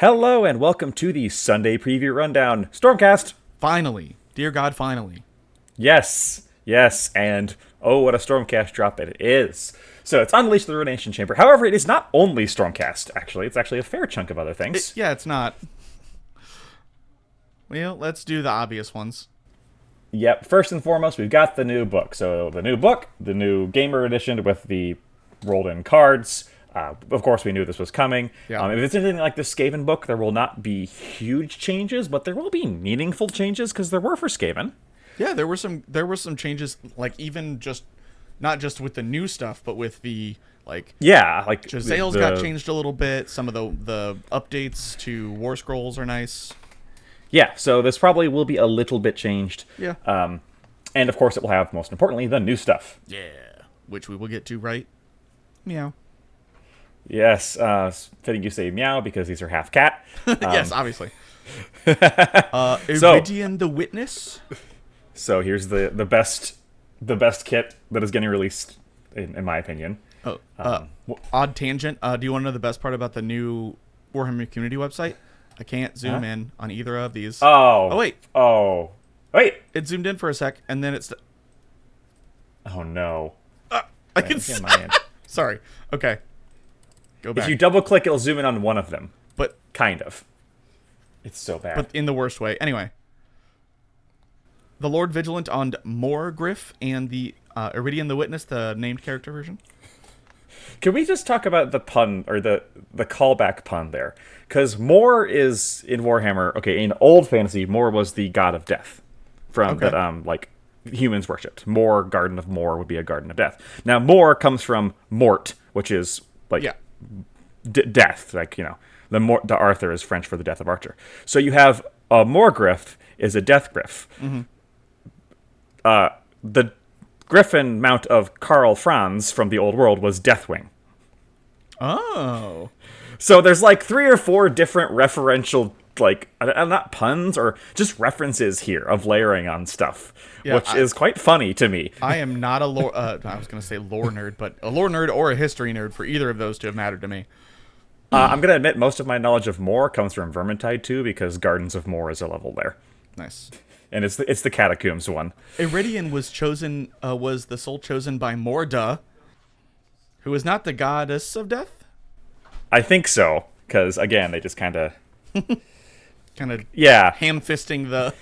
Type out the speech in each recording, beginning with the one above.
Hello and welcome to the Sunday Preview Rundown, Stormcast. Finally. Dear God, finally. Yes, and oh, what a Stormcast drop it is. So it's Unleash the Ruination Chamber. However, it is not only Stormcast, actually. It's actually a fair chunk of other things. It's not. Well, let's do the obvious ones. Yep, first and foremost, we've got the new book. So the new book, the new Gamer Edition with the rolled-in cards. Of course, we knew this was coming. Yeah. If it's anything like the Skaven book, there will not be huge changes, but there will be meaningful changes because there were for Skaven. Yeah, there were some changes, like even just not just with the new stuff, but with the like Jezzail's got changed a little bit. Some of the updates to War Scrolls are nice. Yeah, so this probably will be a little bit changed. Yeah. And of course, it will have, most importantly, the new stuff. Yeah, which we will get to, right? Meow. Yes, fitting you say meow because these are half cat. Yes, obviously. Iridian the Witness. So here's the best kit that is getting released, in my opinion. Odd tangent. Do you want to know the best part about the new Warhammer community website? I can't zoom in on either of these. Oh, wait. Oh, wait. It zoomed in for a sec, and then it's... Oh, no. I can see. Sorry. Okay. Go back. If you double-click, it'll zoom in on one of them. But kind of. It's so bad. But in the worst way. Anyway. The Lord Vigilant on Morgriff and the Iridian the Witness, the named character version. Can we just talk about the pun, or the callback pun there? Because Mor is, in Warhammer, okay, in old fantasy, Mor was the god of death. That humans worshipped. Mor, Garden of Mor, would be a garden of death. Now, Mor comes from Mort, which is, death. The Arthur is French for the death of Archer. So you have a Morgriff is a death griff. Mm-hmm. The Griffin mount of Karl Franz from the Old World was Deathwing. Oh. So there's like 3 or 4 different referential, not puns, or just references here of layering on stuff, which is quite funny to me. I am not a lore, I was going to say lore nerd, but a lore nerd or a history nerd for either of those to have mattered to me. I'm going to admit most of my knowledge of Mor comes from Vermintide 2 because Gardens of Mor is a level there. Nice. And it's the Catacombs one. Iridian was the soul chosen by Morda, who is not the goddess of death? I think so, because, again, they just kind of... ham-fisting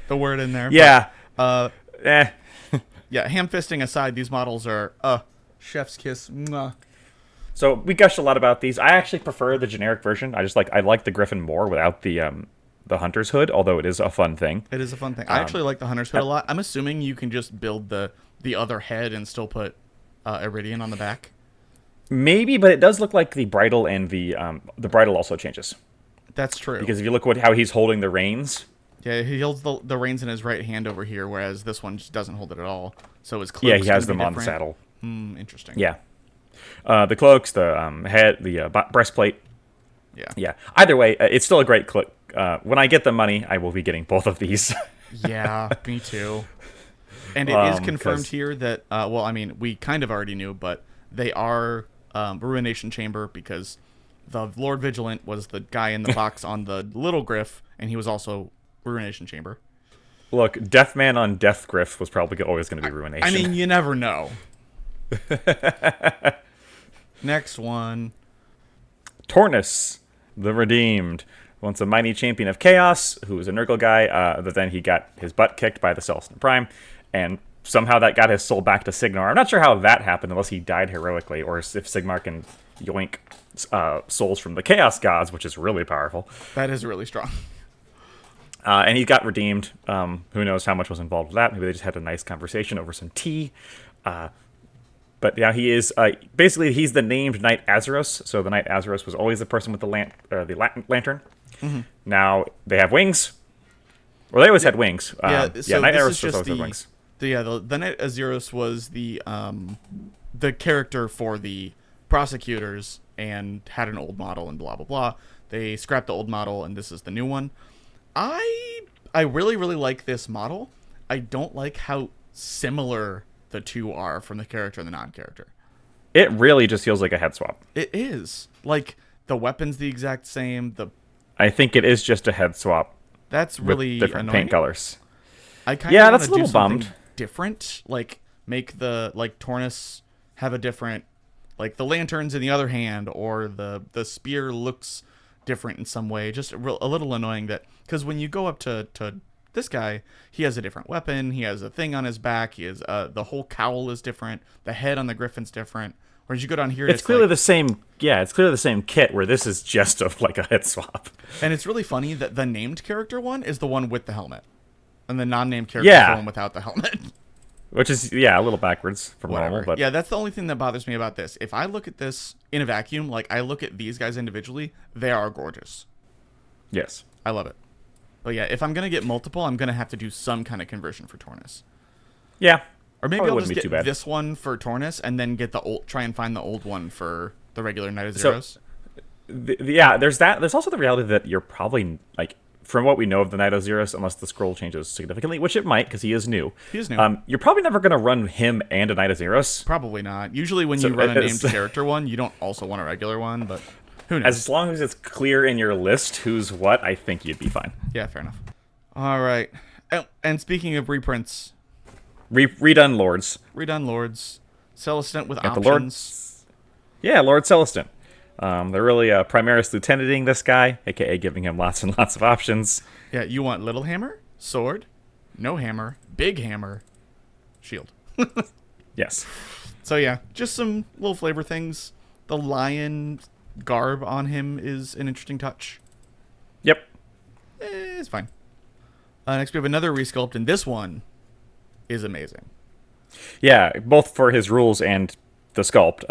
the word in there. Yeah. But, ham-fisting aside, these models are, chef's kiss. Mwah. So we gushed a lot about these. I actually prefer the generic version. I like the Griffin more without the Hunter's Hood, although it is a fun thing. It is a fun thing. I actually like the Hunter's Hood a lot. I'm assuming you can just build the other head and still put Iridian on the back. Maybe, but it does look like the bridle and the bridle also changes. That's true. Because if you look at how he's holding the reins. Yeah, he holds the reins in his right hand over here, whereas this one just doesn't hold it at all. So his cloaks. Yeah, he has them on the saddle. Interesting. Yeah. The cloaks, the head, the breastplate. Yeah. Either way, it's still a great cloak. When I get the money, I will be getting both of these. Yeah, me too. And it is confirmed here that, we kind of already knew, but they are Ruination Chamber because the Lord Vigilant was the guy in the box on the little griff, and he was also Ruination Chamber. Look, Deathman on Death Griff was probably always going to be Ruination. I mean, you never know. Next one. Tornus, the Redeemed. Once a mighty champion of chaos, who was a Nurgle guy, but then he got his butt kicked by the Celestant Prime, and somehow that got his soul back to Sigmar. I'm not sure how that happened, unless he died heroically, or if Sigmar can yoink souls from the Chaos Gods, which is really powerful. That is really strong. And he got redeemed. Who knows how much was involved with that? Maybe they just had a nice conversation over some tea. But yeah, he is basically he's the named Knight Azeros. So the Knight Azeros was always the person with the lantern. Mm-hmm. Now they have wings. Well, they always had wings. Knight Azeros always had wings. The Knight Azeros was the character for the prosecutors and had an old model and blah blah blah. They scrapped the old model and this is the new one. I really really like this model. I don't like how similar the two are from the character and the non-character. It really just feels like a head swap. It is. Like The weapon's the exact same. I think it is just a head swap That's with really different annoying. paint colors. I kind of Yeah, want that's to a little do something bummed. different. Like make the Tornus have a different, like the lanterns in the other hand, or the spear looks different in some way. Just a little annoying that, because when you go up to this guy, he has a different weapon. He has a thing on his back. He has the whole cowl is different. The head on the griffin's different. Whereas you go down here, It's clearly the same. Yeah, it's clearly the same kit. Where this is just like a head swap. and it's really funny that the named character one is the one with the helmet, and the non-named character is Yeah. the one without the helmet. Which is a little backwards from Whatever. normal, but Yeah, that's the only thing that bothers me about this. If I look at this in a vacuum, like I look at these guys individually, they are gorgeous. yes. I love it. But yeah, if I'm gonna get multiple, I'm gonna have to do some kind of conversion for Tornus. Yeah. Or maybe Probably I'll wouldn't just be too get bad. this one for Tornus and then get the old. Try and find the old one for the regular Knight of So- Zeros. Yeah, there's that. There's also the reality that you're probably, like, from what we know of the Knight of Zeros, unless the scroll changes significantly, which it might, because he is new. He is new. You're probably never going to run him and a Knight of Zeros. Probably not. Usually, when So you run a it's- named character one, you don't also want a regular one. But who knows? As long as it's clear in your list who's what, I think you'd be fine. Yeah, fair enough. All right. Oh, and speaking of reprints, Redone Lords. redone Lords, Celestant with Got the options. Yeah, Lord-Celestant. They're really Primaris Lieutenanting this guy, a.k.a. giving him lots and lots of options. Yeah, you want little hammer, sword, no hammer, big hammer, shield. Yes. So yeah, just some little flavor things. The lion garb on him is an interesting touch. Yep. It's fine. Next we have another resculpt, and this one is amazing. Yeah, both for his rules and the sculpt.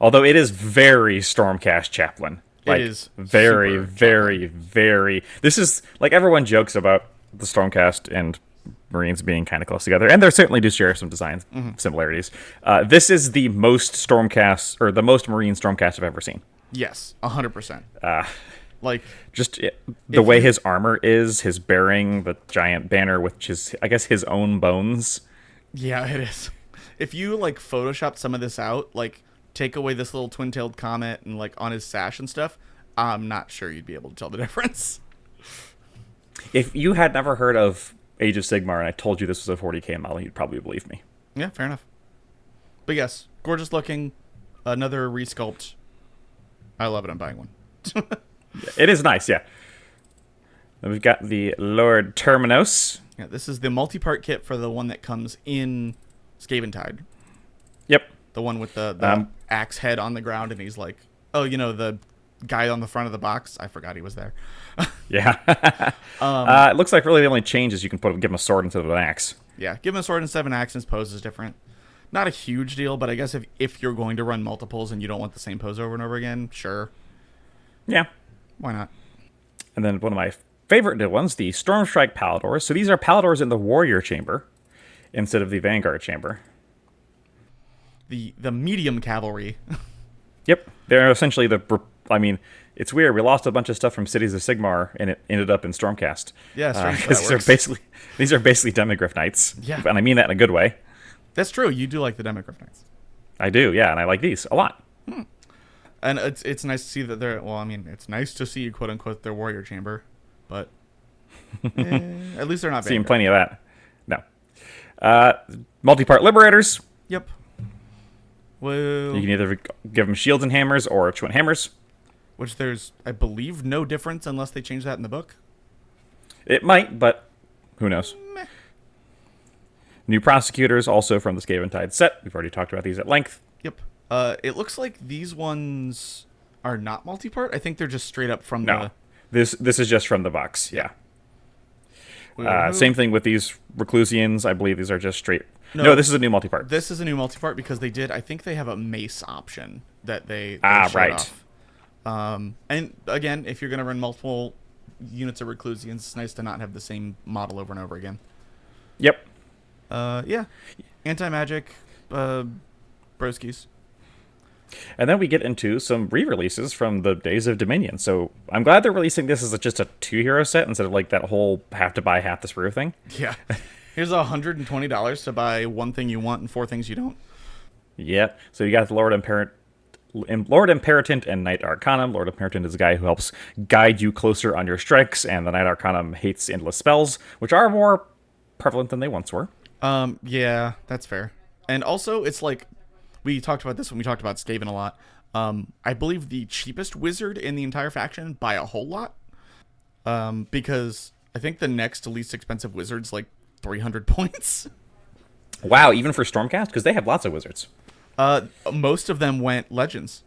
Although it is very Stormcast Chaplain. Like, It is very, super very, very. This is like everyone jokes about the Stormcast and Marines being kind of close together, and they certainly do share some design similarities. This is the most Stormcast or the most Marine Stormcast I've ever seen. Yes, 100%. Like, Just the way you- his armor is, his bearing, the giant banner, which is, I guess, his own bones. yeah, it is. If you like Photoshop some of this out, like take away this little twin-tailed comet and like on his sash and stuff, I'm not sure you'd be able to tell the difference. If you had never heard of Age of Sigmar and I told you this was a 40k model, you'd probably believe me. Yeah, fair enough. But yes, gorgeous looking. Another resculpt. I love it. I'm buying one. It is nice, yeah. Then we've got the Lord Terminos. Yeah, this is the multi-part kit for the one that comes in Skaventide. Yep. The one with the axe head on the ground, and he's like, oh, you know, the guy on the front of the box. I forgot he was there. Yeah. It looks like really the only change is you can give him a sword instead of an axe. Yeah, give him a sword and 7 axes. Pose is different. Not a huge deal, but I guess if you're going to run multiples and you don't want the same pose over and over again, sure. Yeah. Why not? And then one of my favorite new ones, the Stormstrike Paladors. So these are Paladors in the Warrior Chamber instead of the Vanguard Chamber. The medium cavalry. Yep. They're essentially it's weird. We lost a bunch of stuff from Cities of Sigmar, and it ended up in Stormcast. Yeah, strange how 'cause that these are basically Demigryph Knights. Yeah. And I mean that in a good way. That's true. You do like the Demigryph Knights. I do, yeah, and I like these a lot. And it's nice to see that they're, well, I mean, it's nice to see, quote unquote, their warrior chamber, but at least they're not Seeing Vanguard. plenty of that. No. Multi-part Liberators. Yep. Well, You can either give them shields and hammers or twin hammers. which there's, I believe, no difference unless they change that in the book. It might, but who knows. Meh. New prosecutors, also from the Skaventide set. We've already talked about these at length. Yep. It looks like these ones are not multi-part. I think they're just straight up from No, this is just from the box. Yeah. the... Same thing with these Reclusians. I believe these are just straight. No, this is a new multi-part. This is a new multi-part because they did, I think they have a mace option that they showed right. off. And again, if you're going to run multiple units of Reclusians, it's nice to not have the same model over and over again. Yep. Yeah. Anti-magic, broskies. And then we get into some re-releases from the Days of Dominion. So I'm glad they're releasing this as just a 2-hero set instead of like that whole have to buy half the sprue thing. Yeah. Here's $120 to buy one thing you want and 4 things you don't. Yep. So you got the Lord Lord Imperatant and Knight-Arcanum. Lord Imperatant is a guy who helps guide you closer on your strikes, and the Knight-Arcanum hates endless spells, which are more prevalent than they once were. Yeah, that's fair. And also, it's like, we talked about this when we talked about Skaven a lot. I believe the cheapest wizard in the entire faction by a whole lot. Because I think the next least expensive wizard's like 300 points. Wow, even for Stormcast? Because they have lots of wizards. Most of them went Legends.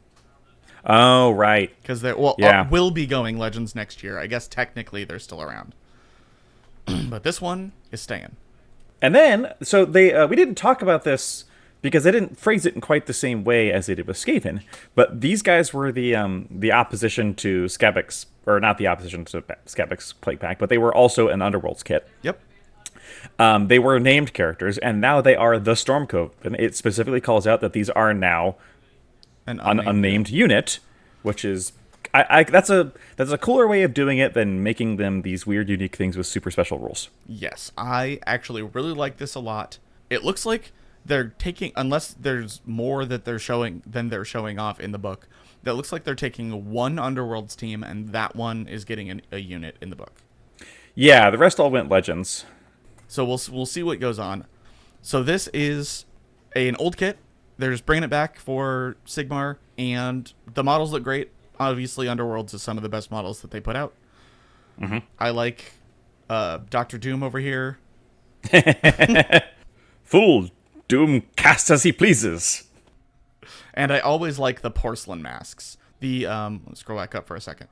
Oh, right. Because they will be going Legends next year. I guess technically they're still around. But this one is staying. And then, so they we didn't talk about this because they didn't phrase it in quite the same way as they did with Skaven. But these guys were the opposition to Skabbix, or not the opposition to Skabbix Plague Pack, but they were also an Underworlds kit. Yep. They were named characters, and now they are the Stormcove. And it specifically calls out that these are now an unnamed unit, which is that's a cooler way of doing it than making them these weird, unique things with super special rules. Yes, I actually really like this a lot. It looks like they're taking, unless there's more that they're showing off in the book, that looks like they're taking one Underworlds team, and that one is getting a unit in the book. Yeah, the rest all went Legends. So we'll see what goes on. So this is an old kit. They're just bringing it back for Sigmar, and the models look great. Obviously, Underworlds is some of the best models that they put out. Mm-hmm. I like Dr. Doom over here. Fool, Doom casts as he pleases. And I always like the porcelain masks. Let's scroll back up for a second.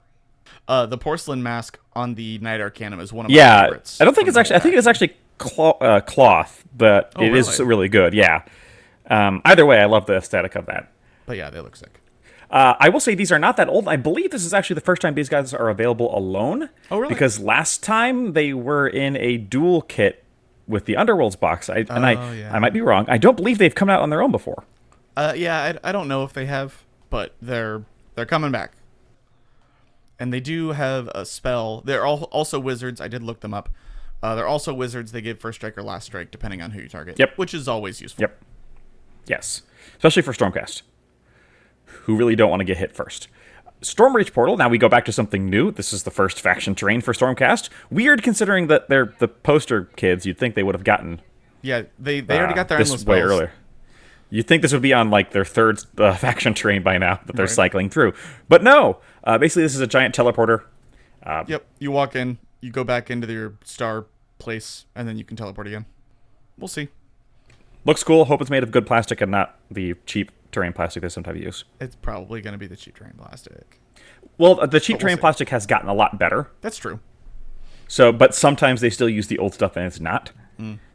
The porcelain mask on the Knight-Arcanum is one of my favorites. I don't think it's actually. I think it's actually cloth, but it is really good. Yeah. Either way, I love the aesthetic of that. But yeah, they look sick. I will say these are not that old. I believe this is actually the first time these guys are available alone. Oh, really? Because last time they were in a dual kit with the Underworlds box. I might be wrong. I don't believe they've come out on their own before. Yeah, I don't know if they have, but they're coming back. And they do have a spell. They're also wizards. I did look them up. They're also wizards. They give first strike or last strike, depending on who you target. Yep. Which is always useful. Yep. Yes. Especially for Stormcast, who really don't want to get hit first. Stormreach Portal, now we go back to something new. This is the first faction terrain for Stormcast. Weird considering that they're the poster kids. You'd think they would have gotten... Yeah, they already got their endless this way spells. earlier. You'd think this would be on like their third faction terrain by now that they're cycling through. But no. Basically, this is a giant teleporter. Yep. You walk in, you go back into your star place, and then you can teleport again. We'll see. Looks cool. Hope it's made of good plastic and not the cheap terrain plastic they sometimes use. It's probably going to be the cheap terrain plastic. Well, the cheap terrain plastic has gotten a lot better. That's true. So, but sometimes they still use the old stuff and it's not.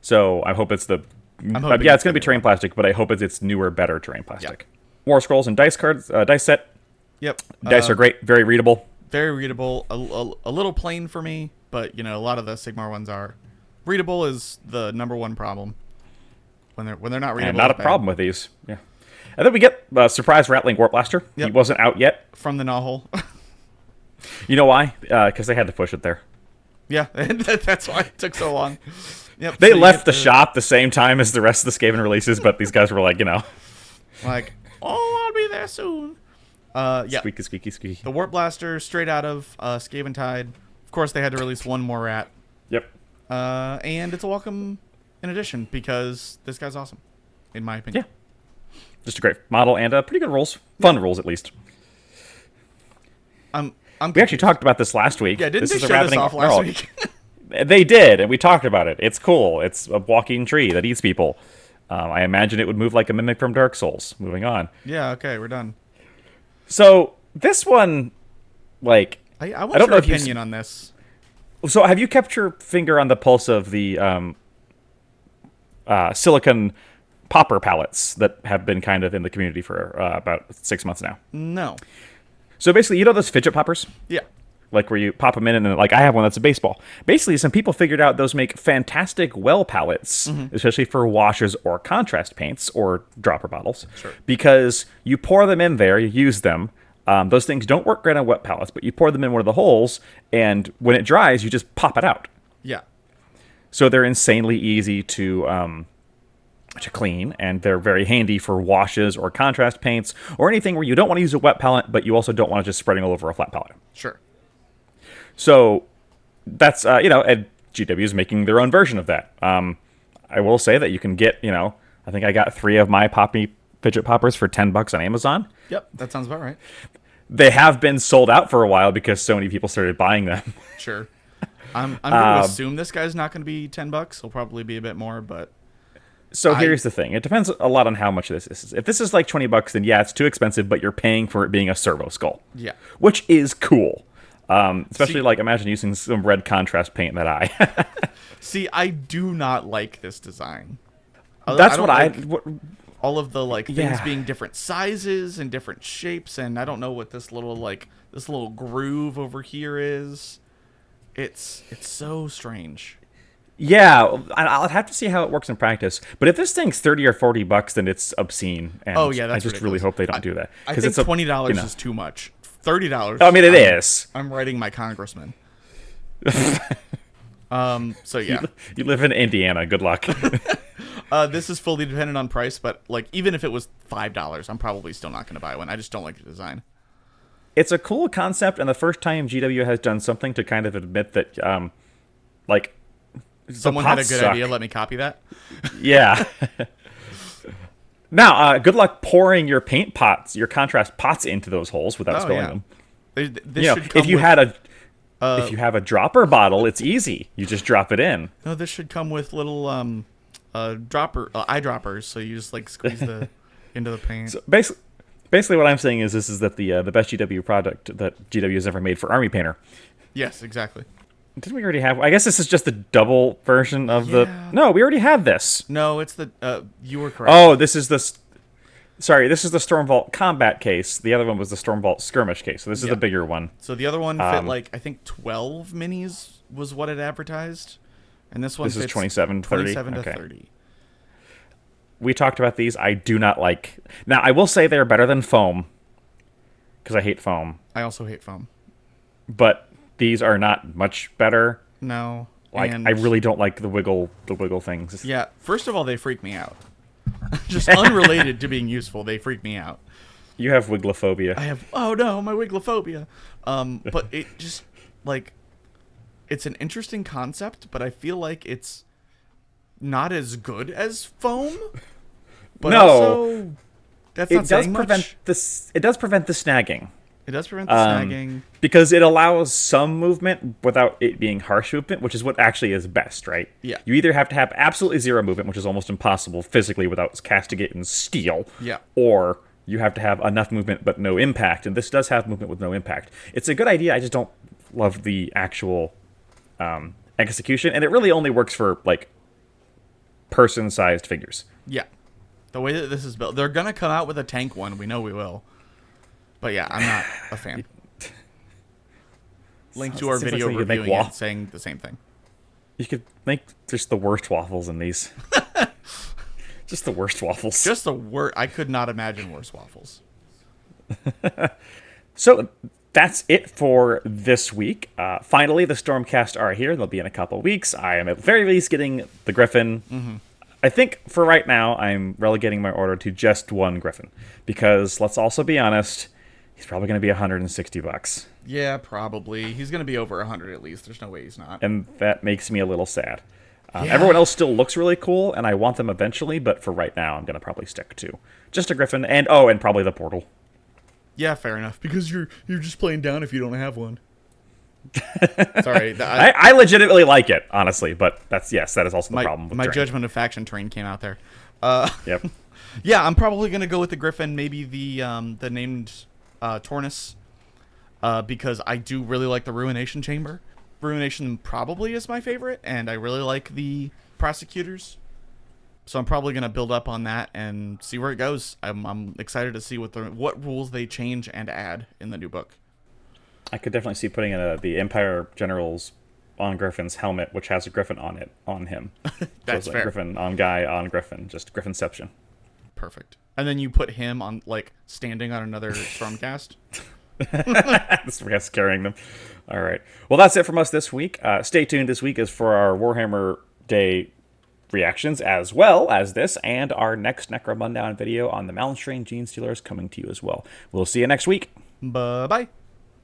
So I hope it's the... yeah, it's going to be terrain plastic, but I hope it's newer, better terrain plastic. Yep. War scrolls and dice cards, dice set. Yep. Dice are great, very readable. Very readable. A little plain for me, but a lot of the Sigmar ones are. Readable is the number one problem. When they're not readable. And not a problem with these. Yeah. And then we get surprise Rattling Warp Blaster. Yep. He wasn't out yet. From the Nahul. You know why? Because they had to push it there. Yeah, that's why it took so long. Yep. They left the shop the same time as the rest of the Skaven releases, but these guys were like, like, I'll be there soon. Yeah. Squeaky, squeaky, squeaky. The Warp Blaster straight out of Skaven Tide. Of course, they had to release one more rat. Yep. And it's a welcome in addition because this guy's awesome, in my opinion. Yeah. Just a great model and pretty good rules. Fun rules, at least. We actually talked about this last week. Yeah, didn't they show this off last week? They did, and we talked about it. It's cool. It's a walking tree that eats people. I imagine it would move like a mimic from Dark Souls. Moving on. Yeah, okay, we're done. So, this one, like... I want your opinion on this. So, have you kept your finger on the pulse of the silicon popper palettes that have been kind of in the community for about 6 months now? No. So, basically, those fidget poppers? Yeah. Like where you pop them in and then, like, I have one that's a baseball. Basically, some people figured out those make fantastic well palettes, especially for washes or contrast paints or dropper bottles. Sure. Because you pour them in there, you use them. Those things don't work great on wet palettes, but you pour them in one of the holes, and when it dries, you just pop it out. Yeah. So they're insanely easy to to clean, and they're very handy for washes or contrast paints or anything where you don't want to use a wet palette, but you also don't want to just spreading all over a flat palette. Sure. So that's, and GW is making their own version of that. I will say that you can get, I think I got 3 of my Poppy fidget poppers for $10 on Amazon. Yep, that sounds about right. They have been sold out for a while because so many people started buying them. Sure. I'm going to assume this guy's not going to be $10. He'll probably be a bit more, but... So here's the thing. It depends a lot on how much this is. If this is like $20, then yeah, it's too expensive, but you're paying for it being a servo skull. Yeah. Which is cool. Especially, imagine using some red contrast paint that eye. See, I do not like this design. That's what all of the things being different sizes and different shapes, and I don't know what this little groove over here is. It's so strange. Yeah, I'll have to see how it works in practice. But if this thing's $30 or $40, then it's obscene. And oh yeah, that's I just ridiculous. Really hope they don't do that. I think $20 is too much. $30. I mean, it is. I'm writing my congressman. So yeah, you live in Indiana. Good luck. This is fully dependent on price, but even if it was $5, I'm probably still not going to buy one. I just don't like the design. It's a cool concept, and the first time GW has done something to kind of admit that, someone had a good idea. Let me copy that. Yeah. Now, good luck pouring your paint pots, your contrast pots into those holes without spilling them. If you have a dropper bottle, it's easy. You just drop it in. No, this should come with little eyedroppers, so you just squeeze into the paint. So basically, what I'm saying is this is that the best GW product that GW has ever made for Army Painter. Yes, exactly. Didn't we already have? I guess this is just the double version of the. No, we already had this. No, it's the. You were correct. Oh, this is the. Sorry, this is the Stormvault combat case. The other one was the Stormvault skirmish case. So this is the bigger one. So the other one fit I think 12 minis was what it advertised, and this one fits 27 to 30. We talked about these. I do not like. Now I will say they're better than foam, because I hate foam. I also hate foam. But these are not much better. No. I really don't like the wiggle things. Yeah. First of all, they freak me out. Just unrelated to being useful, they freak me out. You have wigglophobia. I have. Oh no, my wigglophobia. But it just it's an interesting concept, but I feel like it's not as good as foam. But also, that's not saying much. It does prevent the snagging. It does prevent the snagging. Because it allows some movement without it being harsh movement, which is what actually is best, right? Yeah. You either have to have absolutely zero movement, which is almost impossible physically without casting it in steel. Yeah. Or you have to have enough movement but no impact. And this does have movement with no impact. It's a good idea. I just don't love the actual execution. And it really only works for, person-sized figures. Yeah. The way that this is built. They're going to come out with a tank one. We know we will. But yeah, I'm not a fan. Link to our video reviewing it saying the same thing. You could make just the worst waffles in these. Just the worst waffles. Just the worst. I could not imagine worse waffles. So that's it for this week. Finally, the Stormcast are here. They'll be in a couple weeks. I am at the very least getting the Griffin. Mm-hmm. I think for right now, I'm relegating my order to just one Griffin. Because let's also be honest, he's probably going to be $160. Yeah, probably. He's going to be over 100 at least. There's no way he's not. And that makes me a little sad. Everyone else still looks really cool, and I want them eventually, but for right now, I'm going to probably stick to just a Griffin, and probably the Portal. Yeah, fair enough. Because you're just playing down if you don't have one. Sorry. I legitimately like it, honestly, but that is also the problem with my Drain. Judgment of Faction train came out there. Yep. Yeah, I'm probably going to go with the Griffin, maybe the named Tornus, because I do really like the Ruination Chamber. Ruination probably is my favorite, and I really like the Prosecutors. So I'm probably going to build up on that and see where it goes. I'm excited to see what rules they change and add in the new book. I could definitely see putting the Empire Generals on Griffin's helmet, which has a Griffin on him. That's so fair. Griffin on guy on Griffin, just Griffinception. Perfect. And then you put him on, standing on another Stormcast. Stormcast carrying them. All right. Well, that's it from us this week. Stay tuned. This week is for our Warhammer Day reactions, as well as this and our next Necro Rundown video on the Malin Strain Gene Stealers coming to you as well. We'll see you next week. Bye-bye.